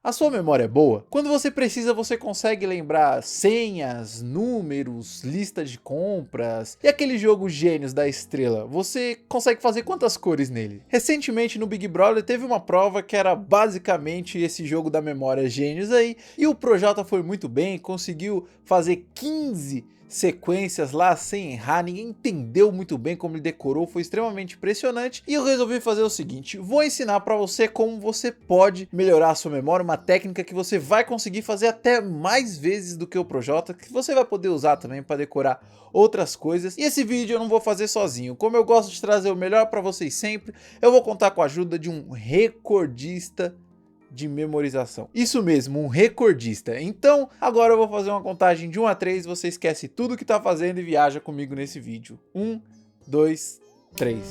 A sua memória é boa? Quando você precisa, você consegue lembrar senhas, números, lista de compras e aquele jogo Gênios da Estrela. Você consegue fazer quantas cores nele? Recentemente no Big Brother teve uma prova que era basicamente esse jogo da memória Gênios aí, e o Projota foi muito bem, conseguiu fazer 15 sequências lá sem errar, ninguém entendeu muito bem como ele decorou, foi extremamente impressionante, e eu resolvi fazer o seguinte: vou ensinar pra você como você pode melhorar a sua memória, uma técnica que você vai conseguir fazer até mais vezes do que o Projota, que você vai poder usar também para decorar outras coisas. E esse vídeo eu não vou fazer sozinho, como eu gosto de trazer o melhor para vocês sempre, eu vou contar com a ajuda de um recordista de memorização. Isso mesmo, um recordista. Então, agora eu vou fazer uma contagem de 1 a 3, você esquece tudo que tá fazendo e viaja comigo nesse vídeo. 1, 2, 3.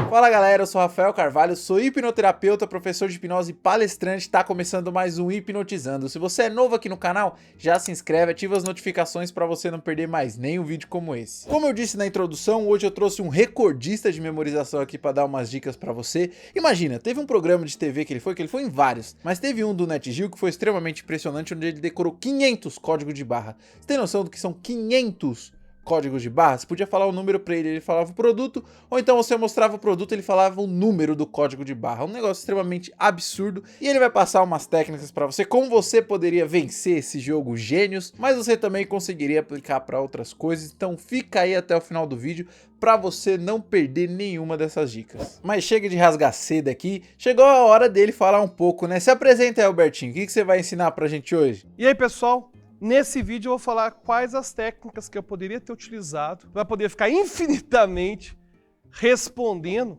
Fala galera, eu sou Rafael Carvalho, sou hipnoterapeuta, professor de hipnose e palestrante. Tá começando mais um Hipnotizando. Se você é novo aqui no canal, já se inscreve, ativa as notificações para você não perder mais nenhum vídeo como esse. Como eu disse na introdução, hoje eu trouxe um recordista de memorização aqui para dar umas dicas para você. Imagina, teve um programa de TV que ele foi em vários, mas teve um do NetGeo que foi extremamente impressionante, onde ele decorou 500 códigos de barra. Você tem noção do que são 500 códigos de barra? Você podia falar o número para ele falava o produto, ou então você mostrava o produto, ele falava o número do código de barra. Um negócio extremamente absurdo, e ele vai passar umas técnicas para você, como você poderia vencer esse jogo Gênios, mas você também conseguiria aplicar para outras coisas. Então fica aí até o final do vídeo para você não perder nenhuma dessas dicas. Mas chega de rasgar seda aqui, chegou a hora dele falar um pouco, né? Se apresenta aí, Albertinho, o que você vai ensinar pra gente hoje? E aí, pessoal? Nesse vídeo eu vou falar quais as técnicas que eu poderia ter utilizado para poder ficar infinitamente respondendo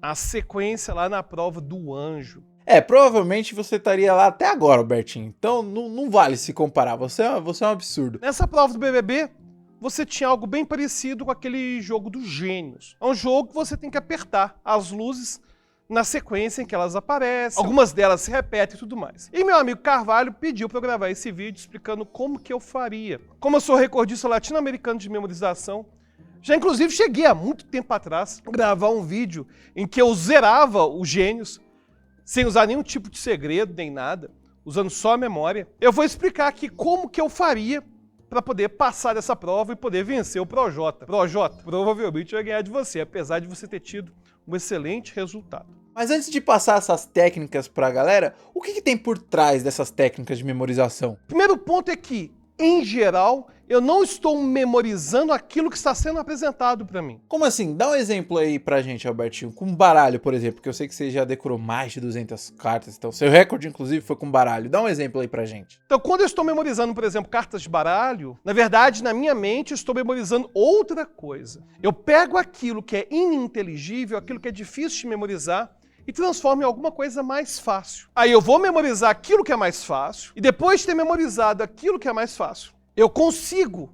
a sequência lá na prova do anjo. Provavelmente você estaria lá até agora, Albertinho. Então não vale se comparar, você é um absurdo. Nessa prova do BBB, você tinha algo bem parecido com aquele jogo dos gênios. É um jogo que você tem que apertar as luzes na sequência em que elas aparecem, algumas delas se repetem e tudo mais. E meu amigo Carvalho pediu para eu gravar esse vídeo explicando como que eu faria. Como eu sou recordista latino-americano de memorização, já inclusive cheguei há muito tempo atrás a gravar um vídeo em que eu zerava os gênios, sem usar nenhum tipo de segredo nem nada, usando só a memória. Eu vou explicar aqui como que eu faria para poder passar dessa prova e poder vencer o Projota. Projota, provavelmente eu ia ganhar de você, apesar de você ter tido um excelente resultado. Mas antes de passar essas técnicas pra galera, o que tem por trás dessas técnicas de memorização? Primeiro ponto é que, em geral, eu não estou memorizando aquilo que está sendo apresentado para mim. Como assim? Dá um exemplo aí pra gente, Albertinho, com baralho, por exemplo, porque eu sei que você já decorou mais de 200 cartas, então seu recorde, inclusive, foi com baralho. Dá um exemplo aí pra gente. Então, quando eu estou memorizando, por exemplo, cartas de baralho, na verdade, na minha mente, eu estou memorizando outra coisa. Eu pego aquilo que é ininteligível, aquilo que é difícil de memorizar, e transformo em alguma coisa mais fácil. Aí eu vou memorizar aquilo que é mais fácil, e depois de ter memorizado aquilo que é mais fácil, eu consigo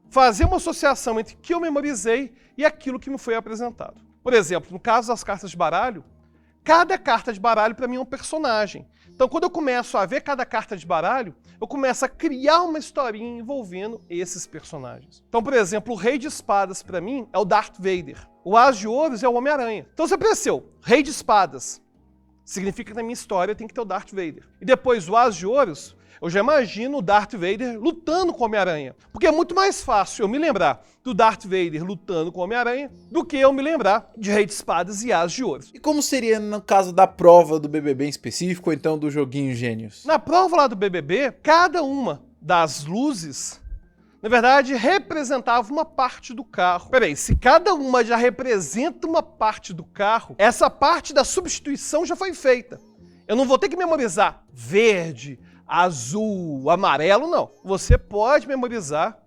fazer uma associação entre o que eu memorizei e aquilo que me foi apresentado. Por exemplo, no caso das cartas de baralho, cada carta de baralho para mim é um personagem. Então, quando eu começo a ver cada carta de baralho, eu começo a criar uma historinha envolvendo esses personagens. Então, por exemplo, o Rei de Espadas para mim é o Darth Vader. O As de Ouros é o Homem-Aranha. Então, você apareceu, Rei de Espadas, significa que na minha história tem que ter o Darth Vader. E depois o As de Ouros, eu já imagino o Darth Vader lutando com o Homem-Aranha. Porque é muito mais fácil eu me lembrar do Darth Vader lutando com o Homem-Aranha do que eu me lembrar de Rei de Espadas e As de Ouros. E como seria no caso da prova do BBB em específico, ou então do joguinho Gênios? Na prova lá do BBB, cada uma das luzes, na verdade, representava uma parte do carro. Peraí, se cada uma já representa uma parte do carro, essa parte da substituição já foi feita. Eu não vou ter que memorizar verde, azul, amarelo, não. Você pode memorizar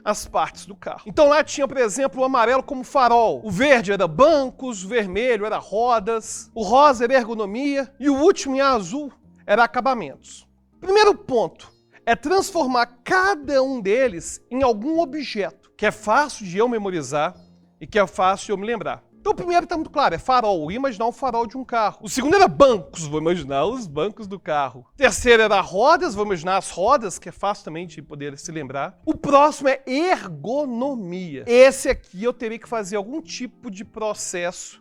as partes do carro. Então lá tinha, por exemplo, o amarelo como farol, o verde era bancos, o vermelho era rodas, o rosa era ergonomia e o último, em azul, era acabamentos. Primeiro ponto é transformar cada um deles em algum objeto que é fácil de eu memorizar e que é fácil de eu me lembrar. Então o primeiro está muito claro, é farol, eu ia imaginar um farol de um carro. O segundo era bancos, vou imaginar os bancos do carro. O terceiro era rodas, vou imaginar as rodas, que é fácil também de poder se lembrar. O próximo é ergonomia. Esse aqui eu teria que fazer algum tipo de processo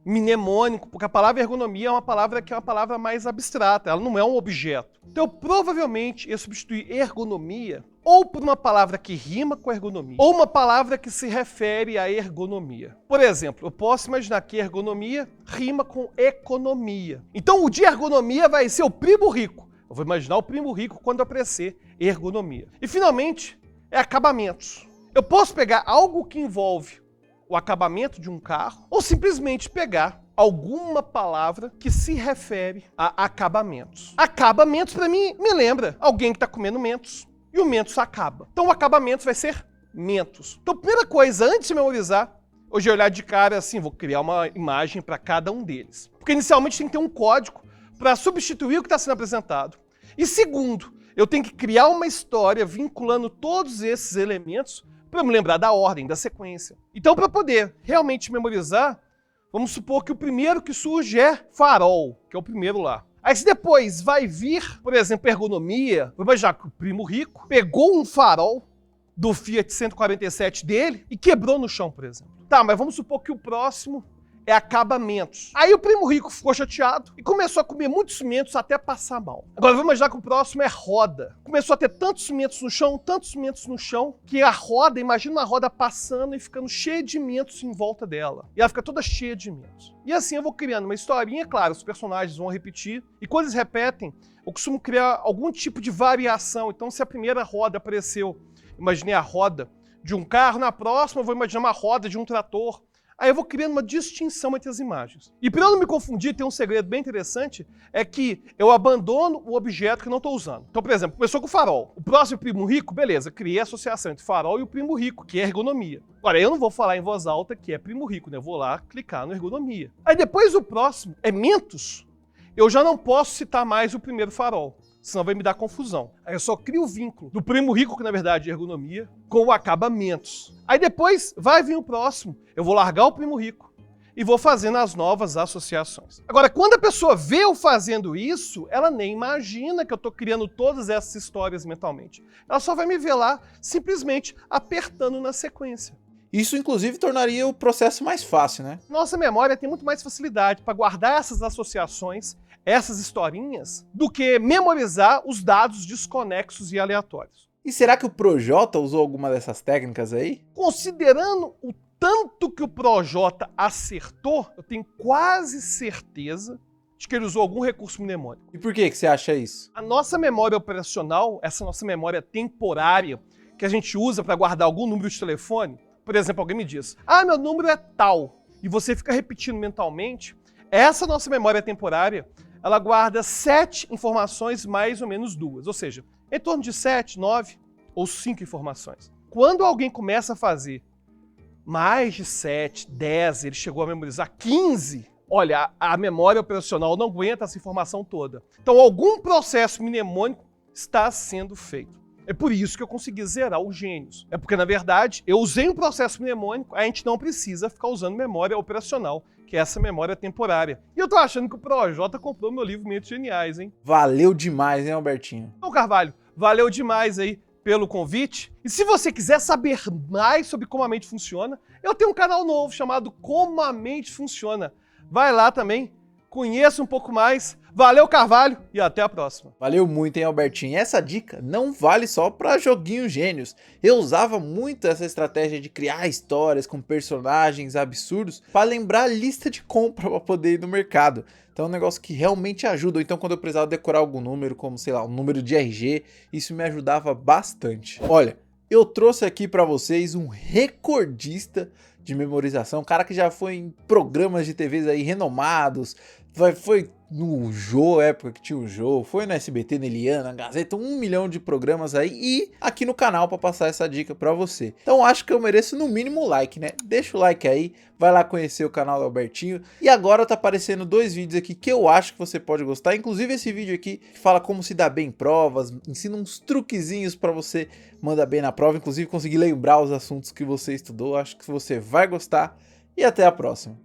mnemônico, porque a palavra ergonomia é uma palavra que é uma palavra mais abstrata, ela não é um objeto. Então, eu provavelmente ia substituir ergonomia ou por uma palavra que rima com ergonomia, ou uma palavra que se refere à ergonomia. Por exemplo, eu posso imaginar que ergonomia rima com economia. Então, o de ergonomia vai ser o primo rico. Eu vou imaginar o primo rico quando aparecer ergonomia. E, finalmente, é acabamentos. Eu posso pegar algo que envolve o acabamento de um carro, ou simplesmente pegar alguma palavra que se refere a acabamentos. Acabamentos, para mim, me lembra alguém que está comendo mentos, e o mentos acaba. Então, o acabamentos vai ser mentos. Então, primeira coisa, antes de memorizar, hoje eu olhar de cara assim, vou criar uma imagem para cada um deles. Porque, inicialmente, tem que ter um código para substituir o que está sendo apresentado. E, segundo, eu tenho que criar uma história vinculando todos esses elementos para me lembrar da ordem, da sequência. Então, para poder realmente memorizar, vamos supor que o primeiro que surge é farol, que é o primeiro lá. Aí se depois vai vir, por exemplo, ergonomia, vou imaginar que o primo rico pegou um farol do Fiat 147 dele e quebrou no chão, por exemplo. Tá, mas vamos supor que o próximo é acabamentos. Aí o primo rico ficou chateado e começou a comer muitos cimentos até passar mal. Agora vamos imaginar que o próximo é roda. Começou a ter tantos cimentos no chão, que a roda, imagina uma roda passando e ficando cheia de mentos em volta dela. E ela fica toda cheia de mentos. E assim eu vou criando uma historinha, claro, os personagens vão repetir. E quando eles repetem, eu costumo criar algum tipo de variação. Então se a primeira roda apareceu, imaginei a roda de um carro, na próxima eu vou imaginar uma roda de um trator. Aí eu vou criando uma distinção entre as imagens. E para eu não me confundir, tem um segredo bem interessante, é que eu abandono o objeto que não estou usando. Então, por exemplo, começou com o farol. O próximo primo rico, beleza, criei a associação entre farol e o primo rico, que é ergonomia. Agora, eu não vou falar em voz alta que é primo rico, né? Eu vou lá clicar no ergonomia. Aí depois o próximo é mentos. Eu já não posso citar mais o primeiro farol, senão vai me dar confusão. Aí eu só crio o vínculo do primo rico, que na verdade é ergonomia, com o acabamentos. Aí depois vai vir o próximo. Eu vou largar o primo rico e vou fazendo as novas associações. Agora, quando a pessoa vê eu fazendo isso, ela nem imagina que eu estou criando todas essas histórias mentalmente. Ela só vai me ver lá simplesmente apertando na sequência. Isso, inclusive, tornaria o processo mais fácil, né? Nossa memória tem muito mais facilidade para guardar essas associações, essas historinhas, do que memorizar os dados desconexos e aleatórios. E será que o Projota usou alguma dessas técnicas aí? Considerando o tanto que o Projota acertou, eu tenho quase certeza de que ele usou algum recurso mnemônico. E por que você acha isso? A nossa memória operacional, essa nossa memória temporária, que a gente usa para guardar algum número de telefone, por exemplo, alguém me diz, meu número é tal, e você fica repetindo mentalmente, essa nossa memória temporária, ela guarda 7 informações mais ou menos 2, ou seja, em torno de 7, 9 ou 5 informações. Quando alguém começa a fazer mais de 7, 10, ele chegou a memorizar 15, olha, a memória operacional não aguenta essa informação toda. Então algum processo mnemônico está sendo feito. É por isso que eu consegui zerar os gênios. É porque, na verdade, eu usei um processo mnemônico, a gente não precisa ficar usando memória operacional, que é essa memória temporária. E eu tô achando que o Projota comprou meu livro Mentes Geniais, hein? Valeu demais, hein, Albertinho? Então, Carvalho, valeu demais aí pelo convite. E se você quiser saber mais sobre como a mente funciona, eu tenho um canal novo chamado Como a Mente Funciona. Vai lá também, conheça um pouco mais. Valeu, Carvalho, e até a próxima. Valeu muito, hein, Albertinho? E essa dica não vale só para joguinhos gênios. Eu usava muito essa estratégia de criar histórias com personagens absurdos para lembrar a lista de compra para poder ir no mercado. Então é um negócio que realmente ajuda. Ou então quando eu precisava decorar algum número, como sei lá, um número de RG, isso me ajudava bastante. Olha, eu trouxe aqui para vocês um recordista de memorização, um cara que já foi em programas de TVs aí renomados, foi no Jô, época que tinha o Jô, foi no SBT, na Eliana, na Gazeta, 1 milhão de programas aí e aqui no canal para passar essa dica para você. Então acho que eu mereço no mínimo um like, né? Deixa o like aí, vai lá conhecer o canal do Albertinho. E agora tá aparecendo 2 vídeos aqui que eu acho que você pode gostar, inclusive esse vídeo aqui que fala como se dá bem em provas, ensina uns truquezinhos para você mandar bem na prova, inclusive conseguir lembrar os assuntos que você estudou. Acho que você vai gostar e até a próxima.